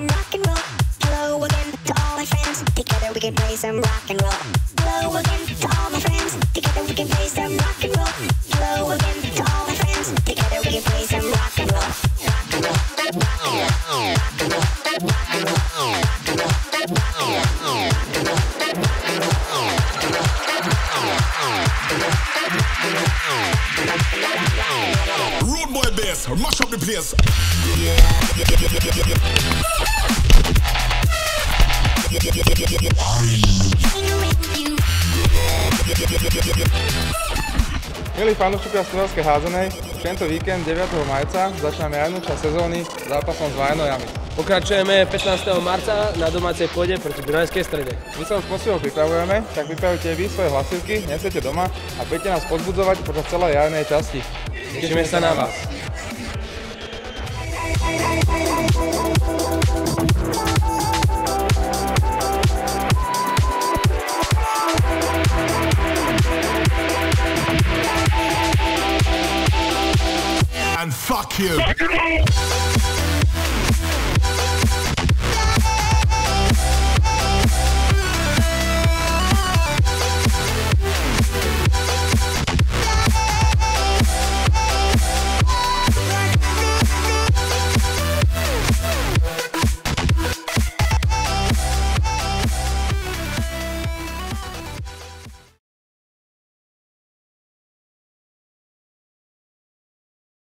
some rock and roll. Hello again to all my friends. Together we can play some rock and roll. Hello again to all my friends. Together we can play some rock and roll. Hello again to all my friends. Together we can play some rock and roll. Rock and roll. Rock and roll. Rock and roll. Rock and roll. Rock and roll. Rock and roll. Road boy bass, mash up the place. Milí fanúšikovia Studovskej hádzanej, tento víkend 9. marca začíname jarnú časť sezóny zápasom s Vajnojami. Pokračujeme 15. marca na domácej pôde proti Dunajskej Strede. My sa už poctivo pripravujeme, tak pripravujte vy svoje hlasivky, nesiete doma a príďte nás pozbudzovať počas celej jarnej časti. Tešíme sa na vás. And fuck you.